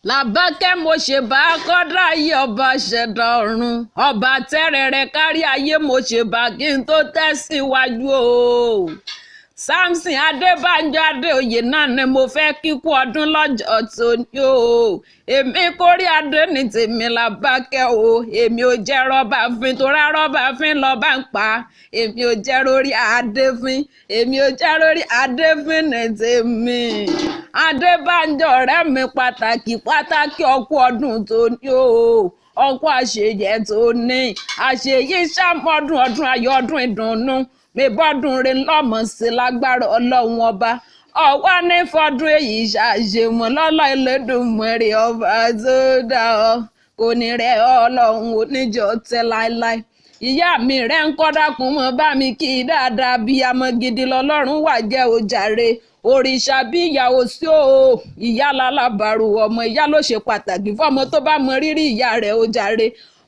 làbákẹ́ mo ṣèbà kọ́dá ayé ọba ṣẹ̀dá ọ̀run ọba tẹ́rẹ̀ẹ́rẹ́ kárí ayé mo ṣèbà kí n tó tẹ̀síwájú o. Samson Adébánjọ Adéoyè náà ni mo fẹ́ kíkú ọdún lọ́jọ́ tóní o. Èmi kórí adé ní tèmi làbákẹ́ o. Èmi ò jẹ́ rọ́bà fín torá rọ́bà fín lọ́ba ń pa. Èmi ò jẹ́ rórí adé fín. Èmi ò jẹ́ rórí adé fín ní tèmi. Adébánjọ ọ̀rẹ́ mi pàtàkì ọkú ọdún tóní o. Ọkú àṣeyẹ tóní. Àṣeyí ṣàmọ́dún ọdún ayọ̀ ọdún ìdùnnú. Mi bọ́dún rẹ lọ́mọ sí lágbára ọlọ́run ọba ọwọ́ ní fọdún èyí ṣàṣemọ́ lọ́lọ́ Elédùmarè ọba tó dá ọ kò ní rẹ ọlọ́run oníjọ tẹ láéláé. Ìyá mi rẹ̀ ń kọ́ dákun mọ́ bá mi kí i dáadáa bí amọ̀ gidi lọ́lọ́run wà jẹ́ o jàre òrìṣà bí ìyàwó sí o ìyá lálábàárò ọmọ ìyá ló ṣe pàtàkì fọmọ tó bá mọ rírì ìyá rẹ̀ o jàre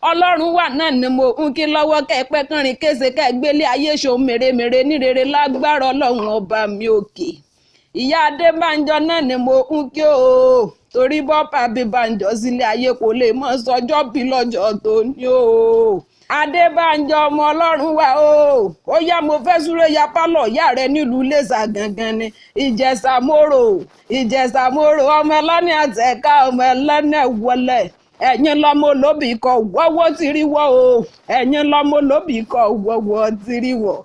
ọlọ́run wà náà ni mo ń kí lọ́wọ́ kẹ́pẹ́ kánrin kése kẹ́gbélé ayé ṣòun mèremère ní rere lágbára ọlọ́run ọba mi òkè. Ìyá Adébánjọ náà ni mo ń kí o torí bọ́pà Adébánjọ sílé ayé kò lè mọ sọjọ́ bí lọ́jọ́ tó ní o. Adébánjọ ọmọ ọlọ́run wà o ó yá mo fẹ́ súré ya pálọ̀ ìyá rẹ nílùú Iléṣà gangan ni Ìjẹ̀ṣà Mòrò ọmọ ẹlọ́ni àtẹ̀ká ọmọ ẹlọ́ni ẹ̀wọlẹ̀ ẹ̀yin lọ́mọ olóbì kọ wọ́wọ́ ti rí wọ́ o ẹ̀yin lọ́mọ olóbì kọ wọ́wọ́ ti rí wọ́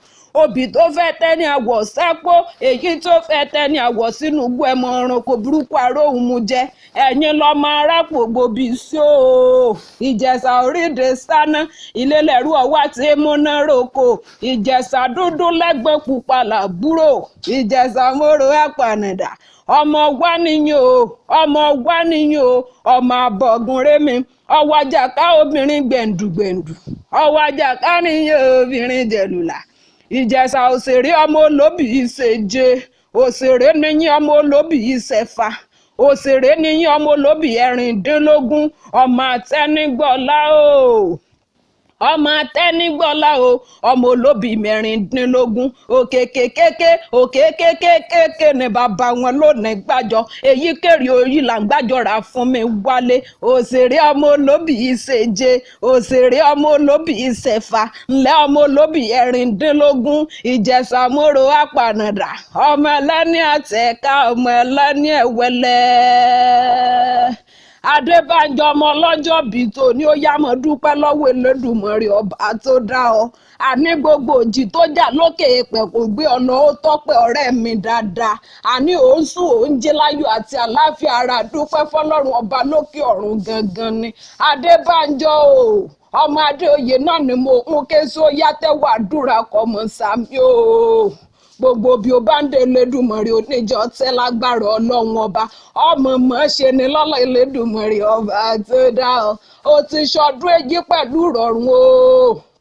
obì tó fẹ́ tẹ́ni àwọ̀ sẹ́pọ̀ èyí tó fẹ́ tẹ́ni àwọ̀ sínú igbó ẹmọ ẹranko burúkú aróhùn mu jẹ ẹ̀yin lọ́mọ arápò gbòbí sí o. Ìjẹ̀ṣà oríde sáná ìlélẹ̀rú ọwọ́ àti múná roko Ìjẹ̀ṣà dúdú lẹ́gbẹ̀ẹ́ pupa làbúrò Ìjẹ̀ṣà Mòrò àpànàdà ọmọ wa nìyí o ọmọ abọ̀gùn rémi ọwọ́ àjàká obìnrin gbẹ̀ǹdùgbẹ̀ǹdù ọwọ́ àjàká nìyí obìnrin jẹ̀lùlà Ìjẹ̀ṣà òṣèré ọmọ olóbì ìṣèje òṣèré nìyí ọmọ olóbì ìṣẹ̀fà òṣèré nìyí ọmọ olóbì ẹ̀rìndínlógún ọmọ àtẹnigbọ́lá o ọmọ olóbì mẹ́rìndínlógún òkèkékéké ni bàbá wọn lónìí gbàjọ èyí kéré orí là ń gbàjọ rà fún mi wálé òṣèré ọmọ olóbì ìṣèje òṣèré ọmọ olóbì ìṣẹ̀fà ńlẹ́ ọmọ olóbì ẹ̀rìndínlógún Ìjẹ̀ṣà Mòrò àpànàdà ọmọ ẹlẹ́ni àtẹ̀ká ọmọ ẹlẹ́ni ẹ̀wẹ́lẹ́. Adébánjọ ọmọ ọlọ́jọ́ bí tòní ó yá mọ́ dúpẹ́ lọ́wọ́ Elédùmarè ọba tó dá ọ àní gbogbo òjì tó jà lókè èèpẹ̀ kò gbé ọ̀nà ó tọ́pẹ́ ọ̀rẹ́ mi dáadáa àní òun sùn òun jí láyọ̀ àti àláfíà ara dúpẹ́ fọlọ́run ọba lókè ọ̀run gangan ni Adébánjọ o ọmọ Adéoyè náà ni mo ń ké sí ó yá tẹ́wọ́ àdúrà kọ́mọ Sàmí o gbogbo bí o bá ń dé Elédùmarè oníjọ tẹ́ lágbára ọlọ́run ọba ọmọ mọ̀ ṣe ni lọ́lọ́ Elédùmarè ọba tó dá ọ ó ti ṣọdún èyí pẹ̀lú ìrọ̀rùn o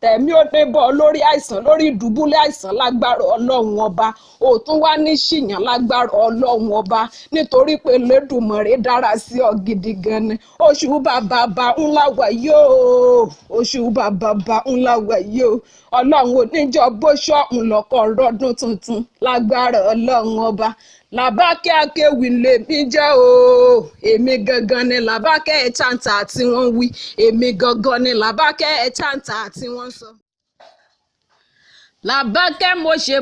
tẹ̀mí ò ní bọ́ lórí àìsàn lórí ìdùbúlẹ̀ àìsàn lágbára ọlọ́run ọba ò tún wá ní ṣìyàn lágbára ọlọ́run ọba nítorí pé Elédùmarè dára sí ọ gidi gan ni oṣù bàbá ńlá wà yóò oṣù bàbá ńlá wà yóò ọlọ́run oníjọ bóṣọ́ ńlọkọ̀ rọ́dún tuntun lágbára ọlọ́run ọba. Làbákẹ́ akéwì lèmi jẹ́ o èmi gangan ni Làbákẹ́ ẹ̀chàǹtà tí wọ́n wí èmi gangan ni Làbákẹ́ ẹ̀chàǹtà tí wọ́n sọ. Làbákẹ́ mo ṣe